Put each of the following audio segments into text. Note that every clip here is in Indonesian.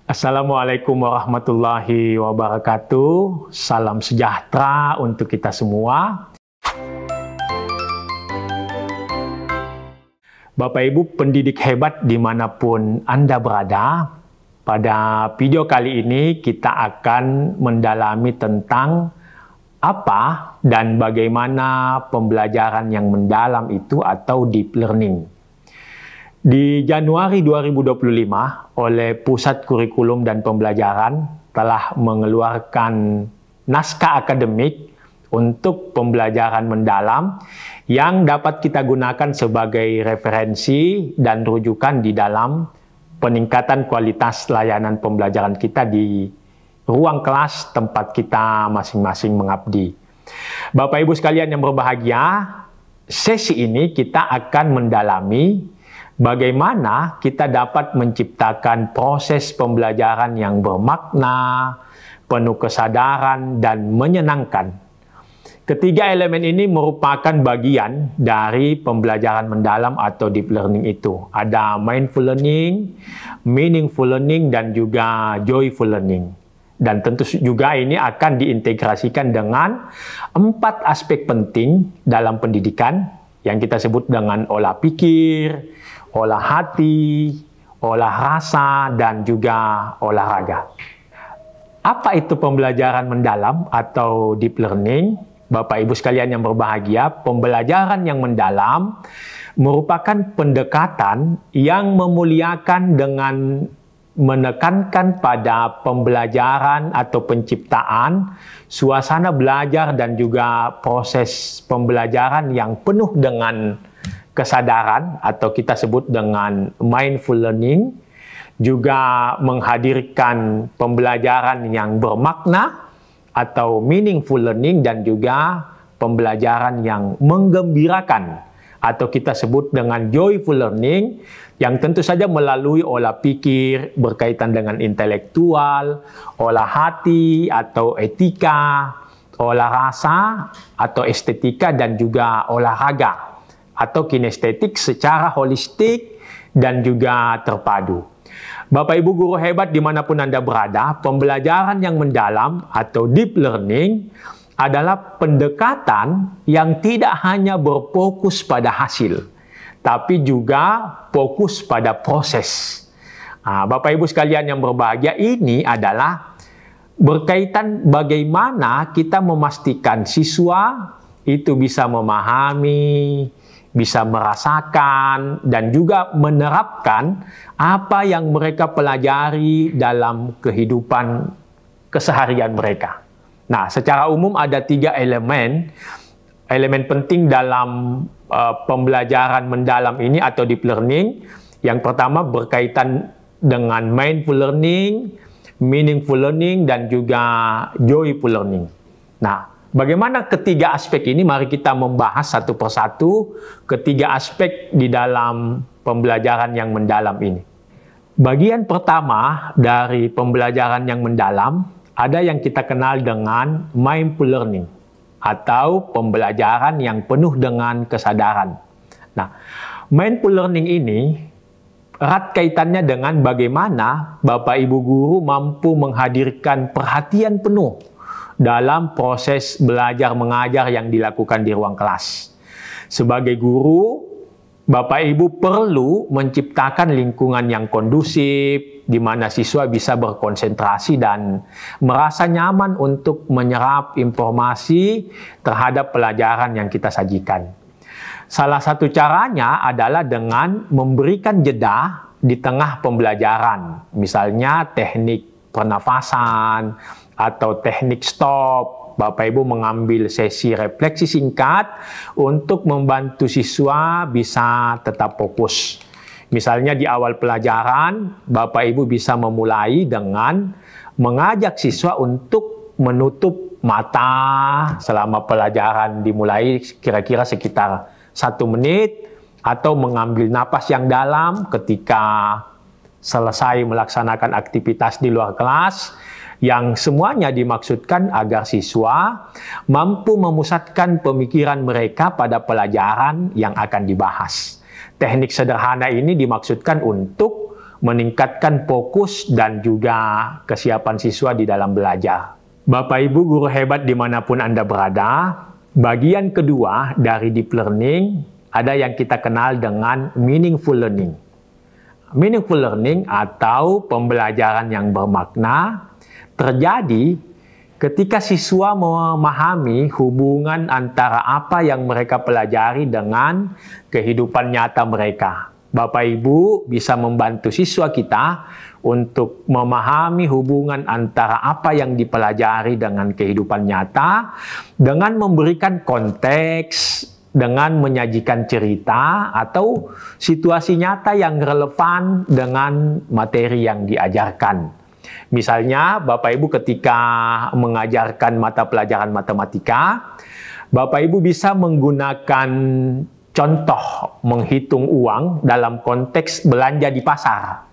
Assalamualaikum warahmatullahi wabarakatuh. Salam sejahtera untuk kita semua. Bapak Ibu pendidik hebat dimanapun Anda berada, pada video kali ini kita akan mendalami tentang apa dan bagaimana pembelajaran yang mendalam itu atau deep learning. Di Januari 2025, oleh Pusat Kurikulum dan Pembelajaran telah mengeluarkan naskah akademik untuk pembelajaran mendalam yang dapat kita gunakan sebagai referensi dan rujukan di dalam peningkatan kualitas layanan pembelajaran kita di ruang kelas tempat kita masing-masing mengabdi. Bapak Ibu sekalian yang berbahagia, sesi ini kita akan mendalami bagaimana kita dapat menciptakan proses pembelajaran yang bermakna, penuh kesadaran, dan menyenangkan. Ketiga elemen ini merupakan bagian dari pembelajaran mendalam atau deep learning itu. Ada mindful learning, meaningful learning, dan juga joyful learning. Dan tentu juga ini akan diintegrasikan dengan 4 aspek penting dalam pendidikan yang kita sebut dengan olah pikir, olah hati, olah rasa, dan juga olahraga. Apa itu pembelajaran mendalam atau deep learning? Bapak Ibu sekalian yang berbahagia, pembelajaran yang mendalam merupakan pendekatan yang memuliakan dengan menekankan pada pembelajaran atau penciptaan suasana belajar dan juga proses pembelajaran yang penuh dengan kesadaran atau kita sebut dengan mindful learning, juga menghadirkan pembelajaran yang bermakna atau meaningful learning, dan juga pembelajaran yang menggembirakan atau kita sebut dengan joyful learning yang tentu saja melalui olah pikir berkaitan dengan intelektual, olah hati atau etika, olah rasa atau estetika, dan juga olahraga atau kinestetik secara holistik dan juga terpadu. Bapak Ibu guru hebat dimanapun Anda berada, pembelajaran yang mendalam atau deep learning adalah pendekatan yang tidak hanya berfokus pada hasil, tapi juga fokus pada proses. Bapak Ibu sekalian yang berbahagia, ini adalah berkaitan bagaimana kita memastikan siswa itu bisa memahami, bisa merasakan, dan juga menerapkan apa yang mereka pelajari dalam kehidupan keseharian mereka. Nah, secara umum ada 3 elemen penting dalam pembelajaran mendalam ini atau deep learning. Yang pertama berkaitan dengan mindful learning, meaningful learning, dan juga joyful learning. Nah, bagaimana ketiga aspek ini? Mari kita membahas satu persatu ketiga aspek di dalam pembelajaran yang mendalam ini. Bagian pertama dari pembelajaran yang mendalam ada yang kita kenal dengan mindful learning atau pembelajaran yang penuh dengan kesadaran. Nah, mindful learning ini erat kaitannya dengan bagaimana Bapak Ibu guru mampu menghadirkan perhatian penuh dalam proses belajar mengajar yang dilakukan di ruang kelas. Sebagai guru, Bapak Ibu perlu menciptakan lingkungan yang kondusif, di mana siswa bisa berkonsentrasi dan merasa nyaman untuk menyerap informasi terhadap pelajaran yang kita sajikan. Salah satu caranya adalah dengan memberikan jeda di tengah pembelajaran, misalnya teknik pernafasan atau teknik stop. Bapak Ibu mengambil sesi refleksi singkat untuk membantu siswa bisa tetap fokus. Misalnya di awal pelajaran, Bapak Ibu bisa memulai dengan mengajak siswa untuk menutup mata selama pelajaran dimulai kira-kira sekitar 1 menit, atau mengambil napas yang dalam ketika selesai melaksanakan aktivitas di luar kelas, yang semuanya dimaksudkan agar siswa mampu memusatkan pemikiran mereka pada pelajaran yang akan dibahas. Teknik sederhana ini dimaksudkan untuk meningkatkan fokus dan juga kesiapan siswa di dalam belajar. Bapak Ibu guru hebat dimanapun Anda berada, bagian kedua dari deep learning ada yang kita kenal dengan meaningful learning. Meaningful learning atau pembelajaran yang bermakna terjadi ketika siswa memahami hubungan antara apa yang mereka pelajari dengan kehidupan nyata mereka. Bapak Ibu bisa membantu siswa kita untuk memahami hubungan antara apa yang dipelajari dengan kehidupan nyata dengan memberikan konteks, dengan menyajikan cerita atau situasi nyata yang relevan dengan materi yang diajarkan. Misalnya, Bapak Ibu ketika mengajarkan mata pelajaran matematika, Bapak Ibu bisa menggunakan contoh menghitung uang dalam konteks belanja di pasar.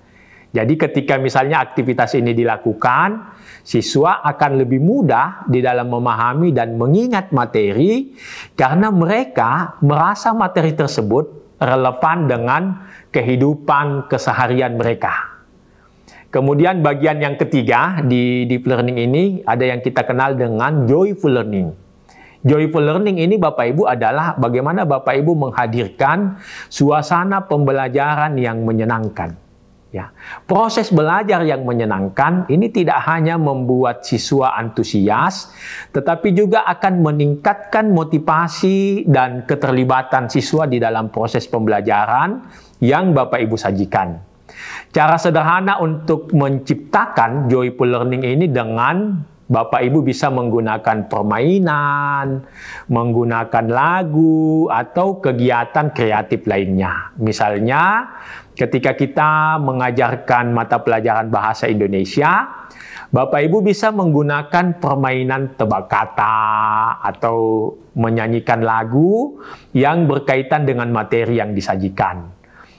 Jadi ketika misalnya aktivitas ini dilakukan, siswa akan lebih mudah di dalam memahami dan mengingat materi karena mereka merasa materi tersebut relevan dengan kehidupan keseharian mereka. Kemudian bagian yang ketiga di deep learning ini ada yang kita kenal dengan joyful learning. Joyful learning ini Bapak Ibu adalah bagaimana Bapak Ibu menghadirkan suasana pembelajaran yang menyenangkan. Ya, proses belajar yang menyenangkan ini tidak hanya membuat siswa antusias, tetapi juga akan meningkatkan motivasi dan keterlibatan siswa di dalam proses pembelajaran yang Bapak Ibu sajikan. Cara sederhana untuk menciptakan joyful learning ini dengan Bapak Ibu bisa menggunakan permainan, menggunakan lagu, atau kegiatan kreatif lainnya. Misalnya, ketika kita mengajarkan mata pelajaran bahasa Indonesia, Bapak Ibu bisa menggunakan permainan tebak kata atau menyanyikan lagu yang berkaitan dengan materi yang disajikan.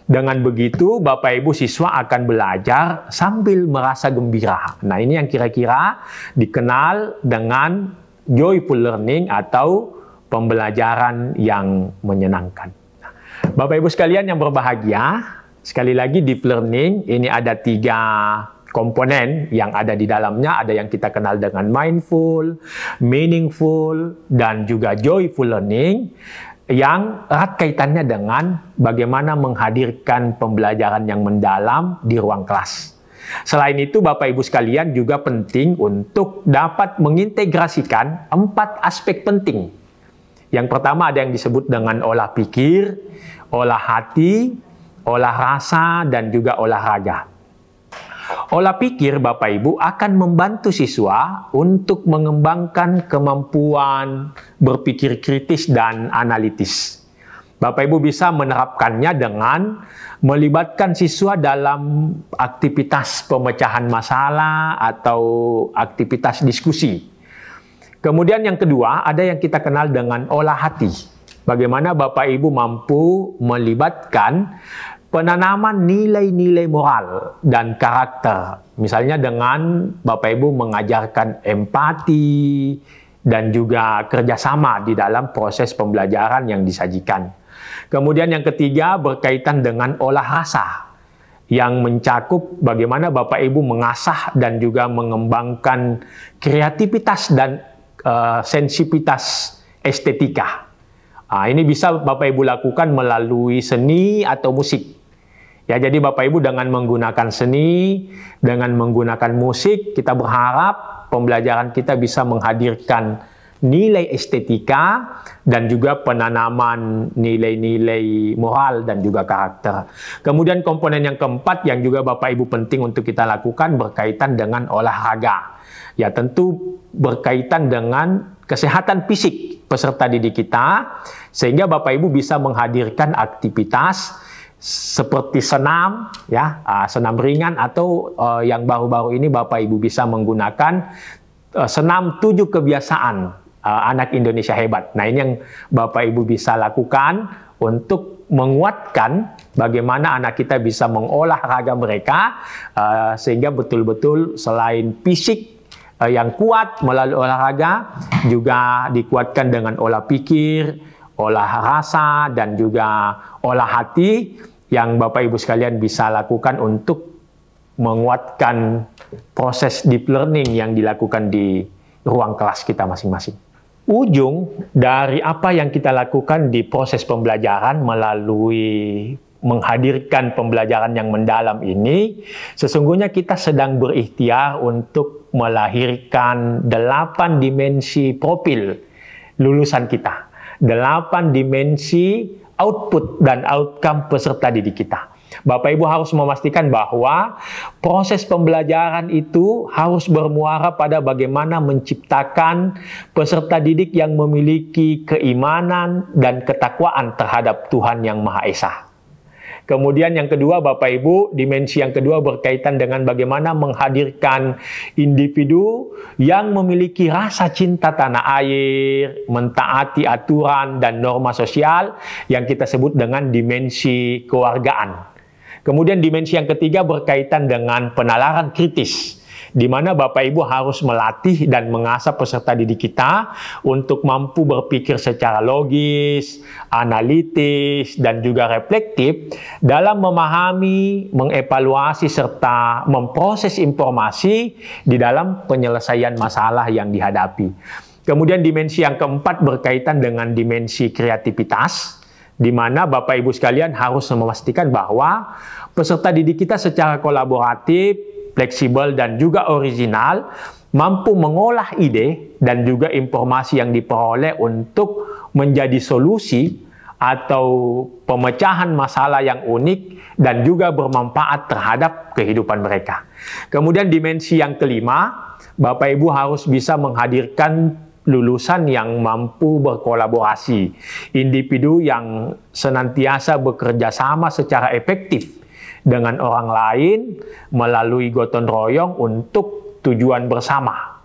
Dengan begitu, Bapak Ibu siswa akan belajar sambil merasa gembira. Nah, ini yang kira-kira dikenal dengan joyful learning atau pembelajaran yang menyenangkan. Bapak Ibu sekalian yang berbahagia, sekali lagi deep learning ini ada 3 komponen yang ada di dalamnya. Ada yang kita kenal dengan mindful, meaningful, dan juga joyful learning, yang erat kaitannya dengan bagaimana menghadirkan pembelajaran yang mendalam di ruang kelas. Selain itu, Bapak Ibu sekalian juga penting untuk dapat mengintegrasikan 4 aspek penting. Yang pertama ada yang disebut dengan olah pikir, olah hati, olah rasa, dan juga olahraga. Olah pikir Bapak Ibu akan membantu siswa untuk mengembangkan kemampuan berpikir kritis dan analitis. Bapak Ibu bisa menerapkannya dengan melibatkan siswa dalam aktivitas pemecahan masalah atau aktivitas diskusi. Kemudian yang kedua ada yang kita kenal dengan olah hati. Bagaimana Bapak Ibu mampu melibatkan penanaman nilai-nilai moral dan karakter. Misalnya dengan Bapak Ibu mengajarkan empati dan juga kerjasama di dalam proses pembelajaran yang disajikan. Kemudian yang ketiga berkaitan dengan olah rasa yang mencakup bagaimana Bapak Ibu mengasah dan juga mengembangkan kreativitas dan sensitivitas estetika. Ini bisa Bapak Ibu lakukan melalui seni atau musik. Ya, jadi Bapak Ibu dengan menggunakan seni, dengan menggunakan musik, kita berharap pembelajaran kita bisa menghadirkan nilai estetika dan juga penanaman nilai-nilai moral dan juga karakter. Kemudian komponen yang keempat yang juga Bapak Ibu penting untuk kita lakukan berkaitan dengan olahraga. Ya, tentu berkaitan dengan kesehatan fisik peserta didik kita, sehingga Bapak Ibu bisa menghadirkan aktivitas seperti senam, ya, senam ringan, atau yang baru-baru ini Bapak Ibu bisa menggunakan senam 7 kebiasaan anak Indonesia hebat. Nah, ini yang Bapak Ibu bisa lakukan untuk menguatkan bagaimana anak kita bisa mengolah raga mereka sehingga betul-betul selain fisik yang kuat melalui olahraga, juga dikuatkan dengan olah pikir, olah rasa, dan juga olah hati yang Bapak Ibu sekalian bisa lakukan untuk menguatkan proses deep learning yang dilakukan di ruang kelas kita masing-masing. Ujung dari apa yang kita lakukan di proses pembelajaran melalui menghadirkan pembelajaran yang mendalam ini, sesungguhnya kita sedang berikhtiar untuk melahirkan 8 dimensi profil lulusan kita, 8 dimensi output dan outcome peserta didik kita. Bapak Ibu harus memastikan bahwa proses pembelajaran itu harus bermuara pada bagaimana menciptakan peserta didik yang memiliki keimanan dan ketakwaan terhadap Tuhan Yang Maha Esa. Kemudian yang kedua, Bapak Ibu, dimensi yang kedua berkaitan dengan bagaimana menghadirkan individu yang memiliki rasa cinta tanah air, mentaati aturan dan norma sosial yang kita sebut dengan dimensi kewargaan. Kemudian dimensi yang ketiga berkaitan dengan penalaran kritis, di mana Bapak Ibu harus melatih dan mengasah peserta didik kita untuk mampu berpikir secara logis, analitis, dan juga reflektif dalam memahami, mengevaluasi, serta memproses informasi di dalam penyelesaian masalah yang dihadapi. Kemudian dimensi yang keempat berkaitan dengan dimensi kreativitas, di mana Bapak Ibu sekalian harus memastikan bahwa peserta didik kita secara kolaboratif, fleksibel, dan juga original mampu mengolah ide dan juga informasi yang diperoleh untuk menjadi solusi atau pemecahan masalah yang unik dan juga bermanfaat terhadap kehidupan mereka. Kemudian dimensi yang kelima, Bapak Ibu harus bisa menghadirkan lulusan yang mampu berkolaborasi, individu yang senantiasa bekerja sama secara efektif dengan orang lain melalui gotong royong untuk tujuan bersama.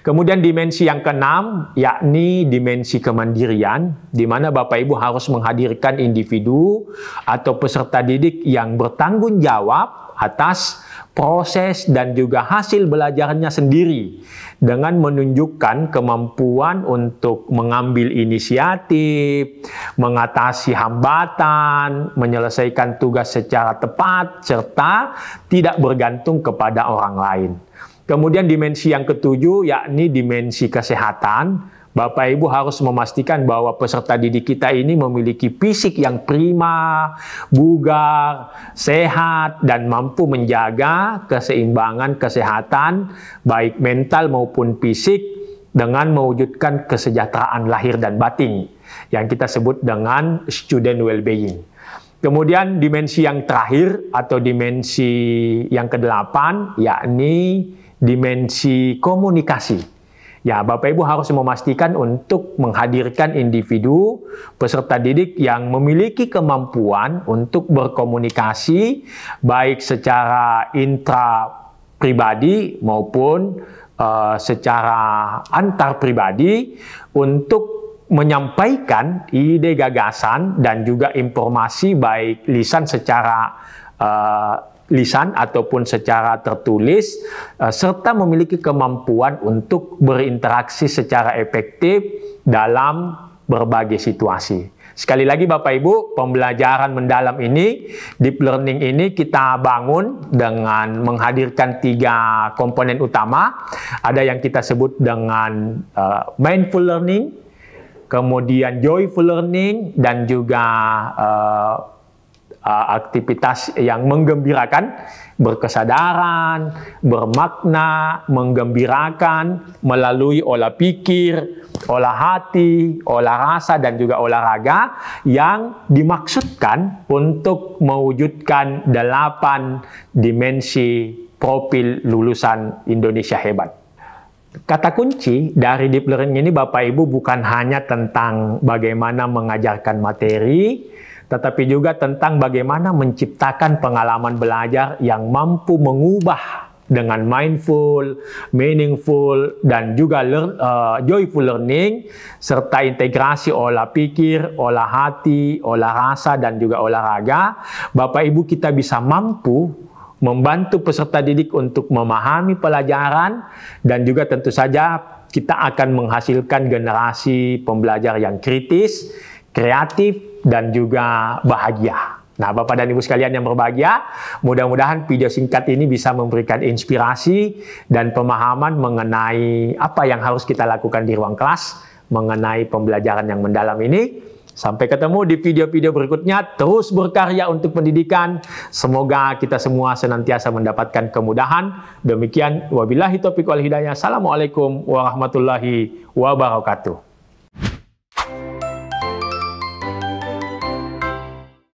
Kemudian dimensi yang keenam, yakni dimensi kemandirian, di mana Bapak Ibu harus menghadirkan individu atau peserta didik yang bertanggung jawab atas proses dan juga hasil belajarnya sendiri, dengan menunjukkan kemampuan untuk mengambil inisiatif, mengatasi hambatan, menyelesaikan tugas secara tepat, serta tidak bergantung kepada orang lain. Kemudian dimensi yang ketujuh, yakni dimensi kesehatan. Bapak Ibu harus memastikan bahwa peserta didik kita ini memiliki fisik yang prima, bugar, sehat, dan mampu menjaga keseimbangan kesehatan, baik mental maupun fisik, dengan mewujudkan kesejahteraan lahir dan batin, yang kita sebut dengan student well-being. Kemudian dimensi yang terakhir atau dimensi yang kedelapan, yakni dimensi komunikasi. Ya, Bapak Ibu harus memastikan untuk menghadirkan individu peserta didik yang memiliki kemampuan untuk berkomunikasi baik secara intra pribadi maupun secara antar pribadi untuk menyampaikan ide gagasan dan juga informasi baik lisan secara lisan ataupun secara tertulis, serta memiliki kemampuan untuk berinteraksi secara efektif dalam berbagai situasi. Sekali lagi Bapak Ibu, pembelajaran mendalam ini, deep learning ini kita bangun dengan menghadirkan 3 komponen utama. Ada yang kita sebut dengan mindful learning, kemudian joyful learning, dan juga aktivitas yang menggembirakan, berkesadaran, bermakna, menggembirakan melalui olah pikir, olah hati, olah rasa, dan juga olahraga yang dimaksudkan untuk mewujudkan 8 dimensi profil lulusan Indonesia Hebat. Kata kunci dari deep learning ini Bapak Ibu bukan hanya tentang bagaimana mengajarkan materi, tetapi juga tentang bagaimana menciptakan pengalaman belajar yang mampu mengubah dengan mindful, meaningful, dan juga joyful learning, serta integrasi olah pikir, olah hati, olah rasa, dan juga olahraga. Bapak Ibu kita bisa mampu membantu peserta didik untuk memahami pelajaran, dan juga tentu saja kita akan menghasilkan generasi pembelajar yang kritis, kreatif, dan juga bahagia. Nah, Bapak dan Ibu sekalian yang berbahagia, mudah-mudahan video singkat ini bisa memberikan inspirasi dan pemahaman mengenai apa yang harus kita lakukan di ruang kelas, mengenai pembelajaran yang mendalam ini. Sampai ketemu di video-video berikutnya, terus berkarya untuk pendidikan. Semoga kita semua senantiasa mendapatkan kemudahan. Demikian, wabillahi taufiq wal hidayah. Assalamualaikum warahmatullahi wabarakatuh.